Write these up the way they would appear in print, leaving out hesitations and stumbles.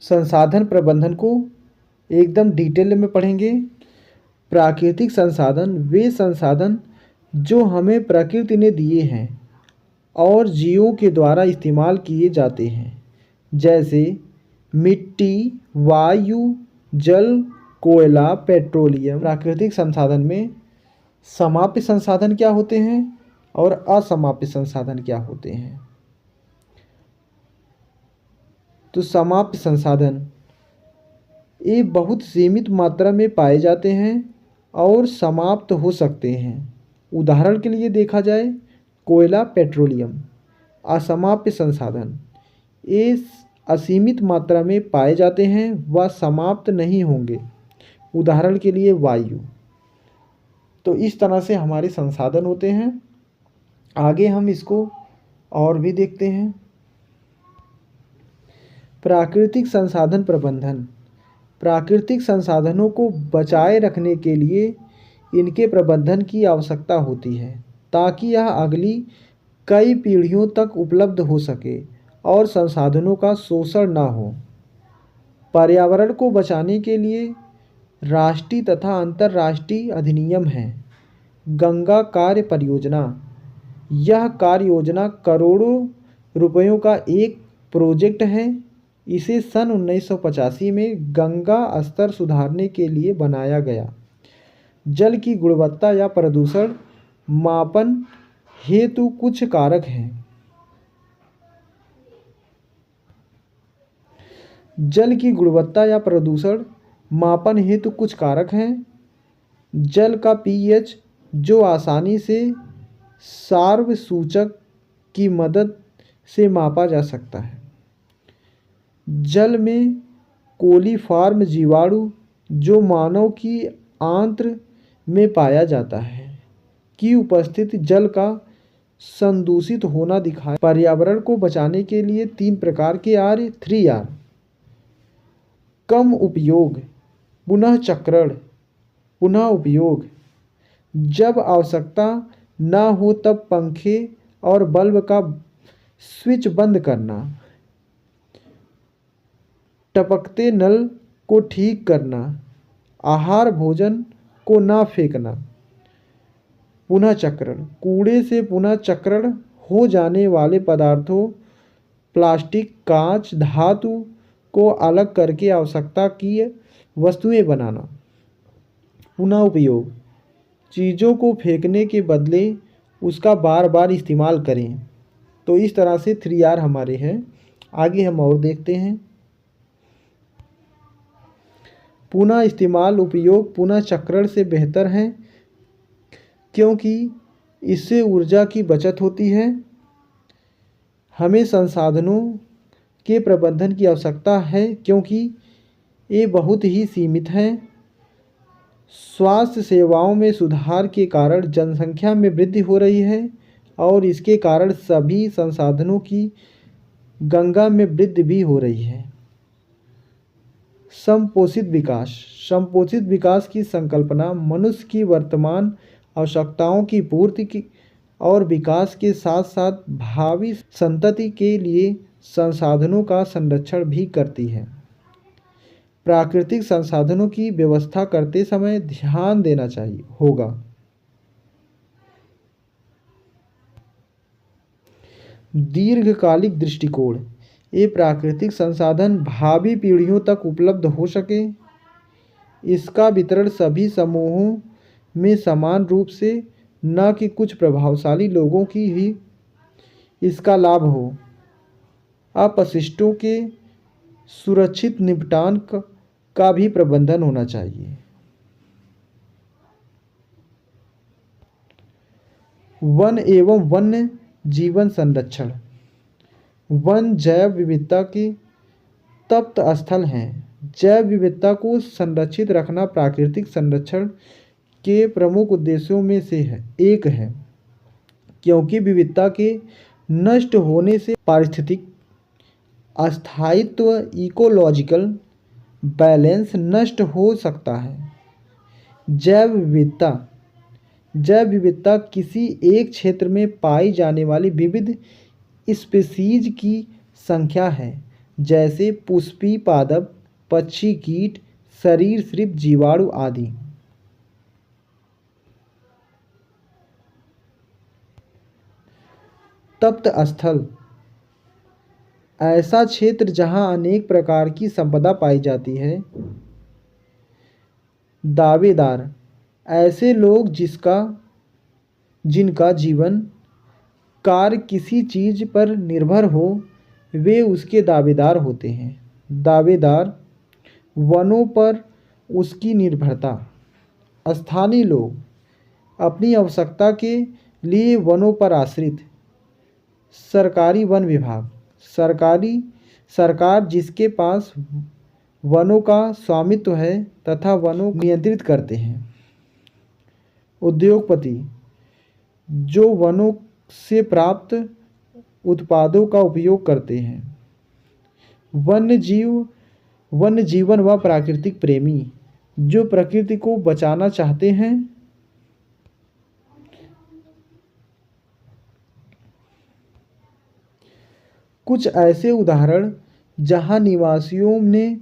संसाधन प्रबंधन को एकदम डिटेल में पढ़ेंगे। प्राकृतिक संसाधन वे संसाधन जो हमें प्रकृति ने दिए हैं और जीवों के द्वारा इस्तेमाल किए जाते हैं, जैसे मिट्टी, वायु, जल, कोयला, पेट्रोलियम। प्राकृतिक संसाधन में समाप्य संसाधन क्या होते हैं और असमाप्य संसाधन क्या होते हैं। तो समाप्य संसाधन ये बहुत सीमित मात्रा में पाए जाते हैं और समाप्त हो सकते हैं। उदाहरण के लिए देखा जाए कोयला, पेट्रोलियम। असमाप्य संसाधन ये असीमित मात्रा में पाए जाते हैं व समाप्त नहीं होंगे। उदाहरण के लिए वायु। तो इस तरह से हमारे संसाधन होते हैं। आगे हम इसको और भी देखते हैं। प्राकृतिक संसाधन प्रबंधन। प्राकृतिक संसाधनों को बचाए रखने के लिए इनके प्रबंधन की आवश्यकता होती है ताकि यह अगली कई पीढ़ियों तक उपलब्ध हो सके और संसाधनों का शोषण न हो। पर्यावरण को बचाने के लिए राष्ट्रीय तथा अंतर्राष्ट्रीय अधिनियम हैं। गंगा कार्य परियोजना। यह कार्य योजना करोड़ों रुपयों का एक प्रोजेक्ट है। इसे सन 1985 में गंगा स्तर सुधारने के लिए बनाया गया। जल की गुणवत्ता या प्रदूषण मापन हेतु कुछ कारक हैं। जल की गुणवत्ता या प्रदूषण मापन हेतु कुछ कारक हैं। जल का पीएच जो आसानी से सार्व सूचक की मदद से मापा जा सकता है। जल में कोलीफॉर्म जीवाणु जो मानव की आंत्र में पाया जाता है की उपस्थिति जल का संदूषित होना दिखाए। पर्यावरण को बचाने के लिए 3 प्रकार के आर 3R। कम उपयोग, पुनः चक्रण, पुनः उपयोग। जब आवश्यकता न हो तब पंखे और बल्ब का स्विच बंद करना। टपकते नल को ठीक करना। आहार भोजन को ना फेंकना। पुनः चक्रण, कूड़े से पुनः चक्रण हो जाने वाले पदार्थों प्लास्टिक, कांच, धातु को अलग करके आवश्यकता की वस्तुएं बनाना। पुनः उपयोग, चीज़ों को फेंकने के बदले उसका बार बार इस्तेमाल करें। तो इस तरह से 3R हमारे हैं। आगे हम और देखते हैं। पुनः इस्तेमाल उपयोग पुनः चक्रण से बेहतर है क्योंकि इससे ऊर्जा की बचत होती है। हमें संसाधनों के प्रबंधन की आवश्यकता है क्योंकि ये बहुत ही सीमित हैं। स्वास्थ्य सेवाओं में सुधार के कारण जनसंख्या में वृद्धि हो रही है और इसके कारण सभी संसाधनों की गंगा में वृद्धि भी हो रही है। समपोषित विकास। समपोषित विकास की संकल्पना मनुष्य की वर्तमान आवश्यकताओं की पूर्ति की और विकास के साथ साथ भावी संतति के लिए संसाधनों का संरक्षण भी करती है। प्राकृतिक संसाधनों की व्यवस्था करते समय ध्यान देना चाहिए होगा। दीर्घकालिक दृष्टिकोण। ये प्राकृतिक संसाधन भावी पीढ़ियों तक उपलब्ध हो सके, इसका वितरण सभी समूहों में समान रूप से, न कि कुछ प्रभावशाली लोगों की ही इसका लाभ हो। अपशिष्टों के सुरक्षित निपटान का भी प्रबंधन होना चाहिए। वन एवं वन्य जीवन संरक्षण। वन जैव विविधता के तप्त स्थल हैं। जैव विविधता को संरक्षित रखना प्राकृतिक संरक्षण के प्रमुख उद्देश्यों में से एक है क्योंकि विविधता के नष्ट होने से पारिस्थितिक स्थायित्व इकोलॉजिकल बैलेंस नष्ट हो सकता है। जैव विविधता किसी एक क्षेत्र में पाई जाने वाली विविध स्पीशीज की संख्या है जैसे पुष्पी पादप, पक्षी, कीट, सरीसृप, जीवाणु आदि। तप्त स्थल ऐसा क्षेत्र जहाँ अनेक प्रकार की संपदा पाई जाती है। दावेदार ऐसे लोग जिनका जीवन कार्य किसी चीज़ पर निर्भर हो, वे उसके दावेदार होते हैं। दावेदार वनों पर उसकी निर्भरता। स्थानीय लोग अपनी आवश्यकता के लिए वनों पर आश्रित। सरकारी वन विभाग सरकार जिसके पास वनों का स्वामित्व है तथा वनों को नियंत्रित करते हैं। उद्योगपति जो वनों से प्राप्त उत्पादों का उपयोग करते हैं। वन्य जीवन व प्राकृतिक प्रेमी जो प्रकृति को बचाना चाहते हैं। कुछ ऐसे उदाहरण जहां निवासियों ने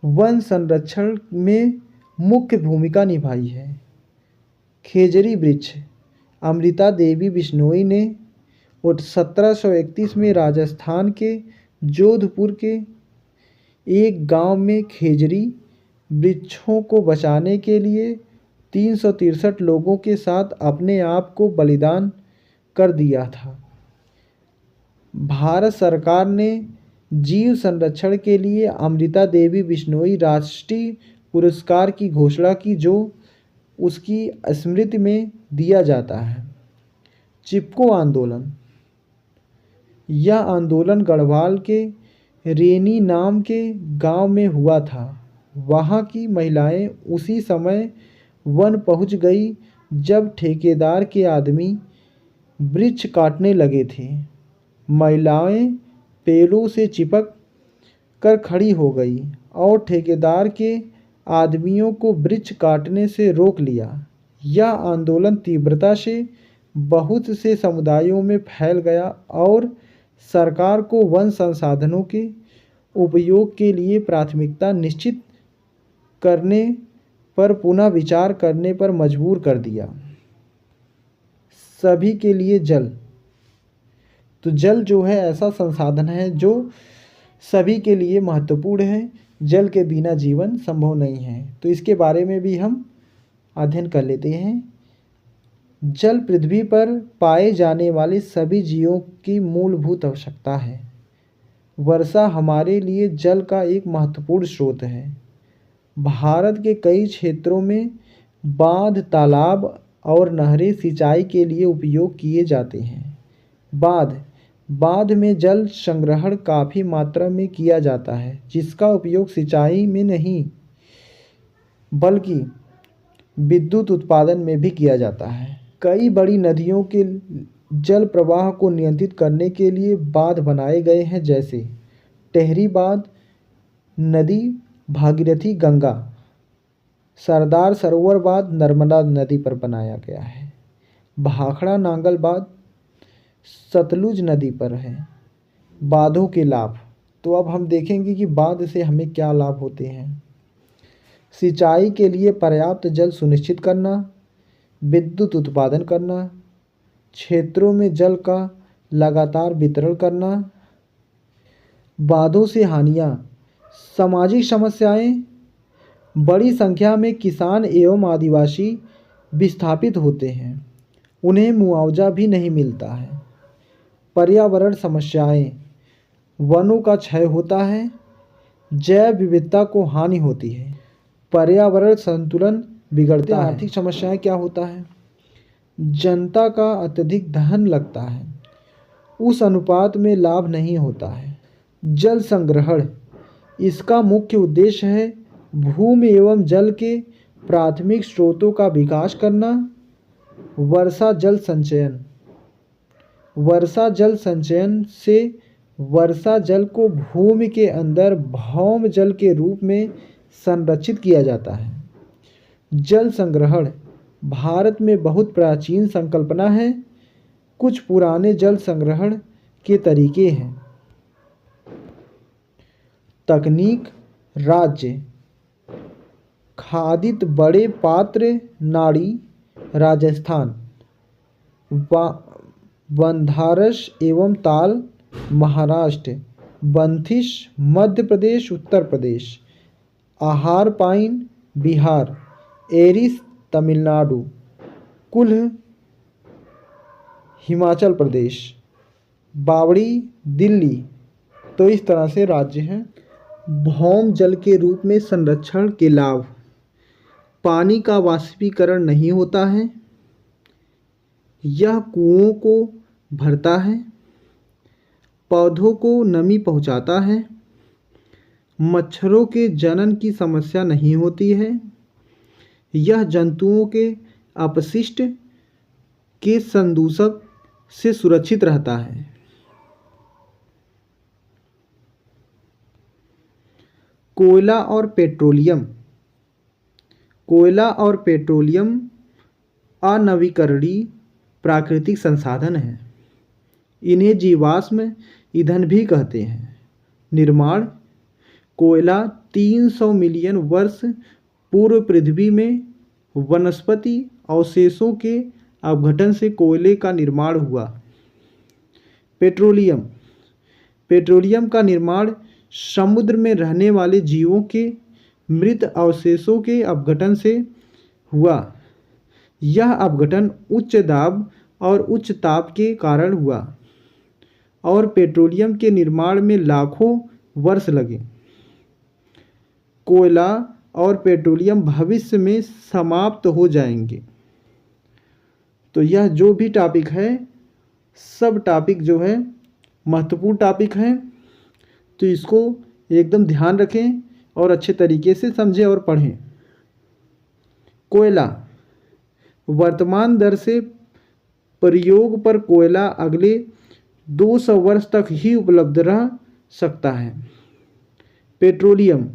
वन संरक्षण में मुख्य भूमिका निभाई है। खेजड़ी वृक्ष अमृता देवी बिश्नोई ने 1731 में राजस्थान के जोधपुर के एक गांव में खेजड़ी वृक्षों को बचाने के लिए 363 लोगों के साथ अपने आप को बलिदान कर दिया था। भारत सरकार ने जीव संरक्षण के लिए अमृता देवी बिश्नोई राष्ट्रीय पुरस्कार की घोषणा की, जो उसकी स्मृति में दिया जाता है। चिपको आंदोलन यह आंदोलन गढ़वाल के रेनी नाम के गांव में हुआ था। वहां की महिलाएं उसी समय वन पहुंच गई जब ठेकेदार के आदमी वृक्ष काटने लगे थे। महिलाएं पेड़ों से चिपक कर खड़ी हो गई और ठेकेदार के आदमियों को वृक्ष काटने से रोक लिया। यह आंदोलन तीव्रता से बहुत से समुदायों में फैल गया और सरकार को वन संसाधनों के उपयोग के लिए प्राथमिकता निश्चित करने पर पुनः विचार करने पर मजबूर कर दिया। सभी के लिए जल तो जल जो है ऐसा संसाधन है जो सभी के लिए महत्वपूर्ण है। जल के बिना जीवन संभव नहीं है। तो इसके बारे में भी हम अध्ययन कर लेते हैं। जल पृथ्वी पर पाए जाने वाले सभी जीवों की मूलभूत आवश्यकता है। वर्षा हमारे लिए जल का एक महत्वपूर्ण स्रोत है। भारत के कई क्षेत्रों में बांध, तालाब और नहरें सिंचाई के लिए उपयोग किए जाते हैं। बांध में जल संग्रहण काफ़ी मात्रा में किया जाता है, जिसका उपयोग सिंचाई में नहीं बल्कि विद्युत उत्पादन में भी किया जाता है। कई बड़ी नदियों के जल प्रवाह को नियंत्रित करने के लिए बांध बनाए गए हैं, जैसे टेहरी बांध नदी भागीरथी गंगा, सरदार सरोवर बांध नर्मदा नदी पर बनाया गया है। भाखड़ा नांगल बांध सतलुज नदी पर है। बांधों के लाभ तो अब हम देखेंगे कि बांध से हमें क्या लाभ होते हैं। सिंचाई के लिए पर्याप्त जल सुनिश्चित करना, विद्युत उत्पादन करना, क्षेत्रों में जल का लगातार वितरण करना। बांधों से हानियाँ, सामाजिक समस्याएं, बड़ी संख्या में किसान एवं आदिवासी विस्थापित होते हैं, उन्हें मुआवजा भी नहीं मिलता है। पर्यावरण समस्याएं, वनों का क्षय होता है, जैव विविधता को हानि होती है, पर्यावरण संतुलन बिगड़ता है। आर्थिक समस्याएं क्या होता है, जनता का अत्यधिक धन लगता है, उस अनुपात में लाभ नहीं होता है। जल संग्रहण, इसका मुख्य उद्देश्य है भूमि एवं जल के प्राथमिक स्रोतों का विकास करना। वर्षा जल संचयन, वर्षा जल संचयन से वर्षा जल को भूमि के अंदर भौम जल के रूप में संरक्षित किया जाता है। जल संग्रहण भारत में बहुत प्राचीन संकल्पना है। कुछ पुराने जल संग्रहण के तरीके हैं। तकनीक राज्य। खादित बड़े पात्र नाड़ी राजस्थान। बंधारस एवं ताल महाराष्ट्र। बंथिश मध्य प्रदेश उत्तर प्रदेश। आहार पाइन बिहार। एरिस तमिलनाडु। कुल्ह हिमाचल प्रदेश। बावड़ी दिल्ली। तो इस तरह से राज्य हैं। भौम जल के रूप में संरक्षण के लाभ। पानी का वाष्पीकरण नहीं होता है। यह कुओं को भरता है। पौधों को नमी पहुंचाता है। मच्छरों के जनन की समस्या नहीं होती है। यह जंतुओं के अपशिष्ट के संदूषक से सुरक्षित रहता है। कोयला और पेट्रोलियम। कोयला और पेट्रोलियम अनवीकरणीय प्राकृतिक संसाधन हैं। इन्हें जीवाश्म ईंधन भी कहते हैं। निर्माण। कोयला 300 मिलियन वर्ष पूर्व पृथ्वी में वनस्पति अवशेषों के अपघटन से कोयले का निर्माण हुआ। पेट्रोलियम। पेट्रोलियम का निर्माण समुद्र में रहने वाले जीवों के मृत अवशेषों के अपघटन से हुआ। यह अपघटन उच्च दाब और उच्च ताप के कारण हुआ और पेट्रोलियम के निर्माण में लाखों वर्ष लगे। कोयला और पेट्रोलियम भविष्य में समाप्त हो जाएंगे। तो यह जो भी टॉपिक है, सब टॉपिक जो है महत्वपूर्ण टॉपिक है, तो इसको एकदम ध्यान रखें और अच्छे तरीके से समझें और पढ़ें। कोयला। वर्तमान दर से प्रयोग पर कोयला अगले 200 वर्ष तक ही उपलब्ध रह सकता है। पेट्रोलियम।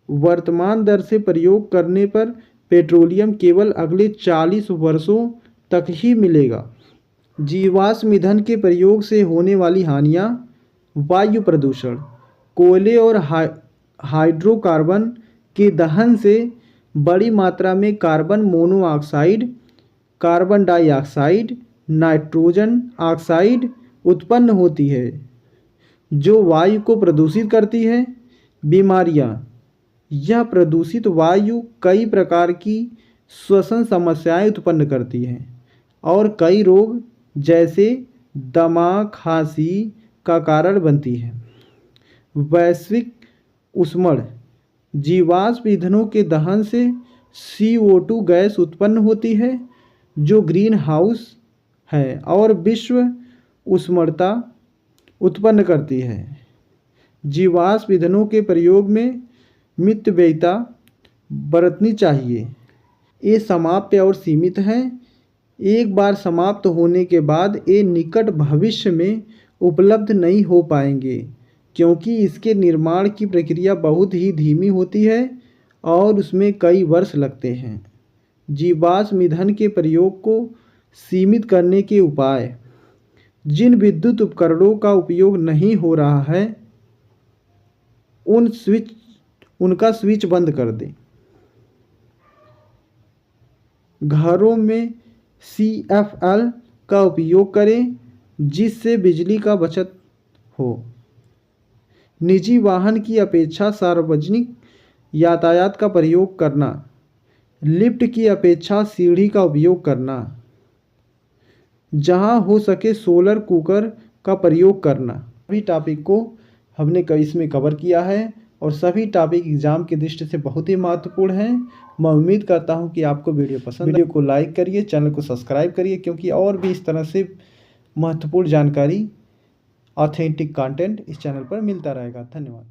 वर्तमान दर से प्रयोग करने पर पेट्रोलियम केवल अगले 40 वर्षों तक ही मिलेगा। जीवाश्म ईंधन के प्रयोग से होने वाली हानियाँ। वायु प्रदूषण। कोयले और हाइड्रोकार्बन के दहन से बड़ी मात्रा में carbon monoxide, carbon dioxide, nitrogen oxide उत्पन्न होती है जो वायु को प्रदूषित करती है। बीमारियां। यह प्रदूषित वायु कई प्रकार की श्वसन समस्याएं उत्पन्न करती है और कई रोग जैसे दमा, खांसी का कारण बनती है। वैश्विक ऊष्मण। जीवाश्म ईंधनों के दहन से CO2 गैस उत्पन्न होती है जो ग्रीन हाउस है और विश्व उष्णता उत्पन्न करती है। जीवाश्म ईंधनों के प्रयोग में मितव्ययिता बरतनी चाहिए। ये समाप्य और सीमित हैं। एक बार समाप्त होने के बाद ये निकट भविष्य में उपलब्ध नहीं हो पाएंगे क्योंकि इसके निर्माण की प्रक्रिया बहुत ही धीमी होती है और उसमें कई वर्ष लगते हैं। जीवाश्म ईंधन के प्रयोग को सीमित करने के उपाय। जिन विद्युत उपकरणों का उपयोग नहीं हो रहा है उनका स्विच बंद कर दें। घरों में CFL का उपयोग करें जिससे बिजली का बचत हो। निजी वाहन की अपेक्षा सार्वजनिक यातायात का प्रयोग करना। लिफ्ट की अपेक्षा सीढ़ी का उपयोग करना। जहां हो सके सोलर कुकर का प्रयोग करना। सभी टॉपिक को हमने इसमें कवर किया है और सभी टॉपिक एग्जाम की दृष्टि से बहुत ही महत्वपूर्ण हैं। मैं उम्मीद करता हूं कि आपको वीडियो पसंद। वीडियो को लाइक करिए, चैनल को सब्सक्राइब करिए क्योंकि और भी इस तरह से महत्वपूर्ण जानकारी, ऑथेंटिक कंटेंट इस चैनल पर मिलता रहेगा। धन्यवाद।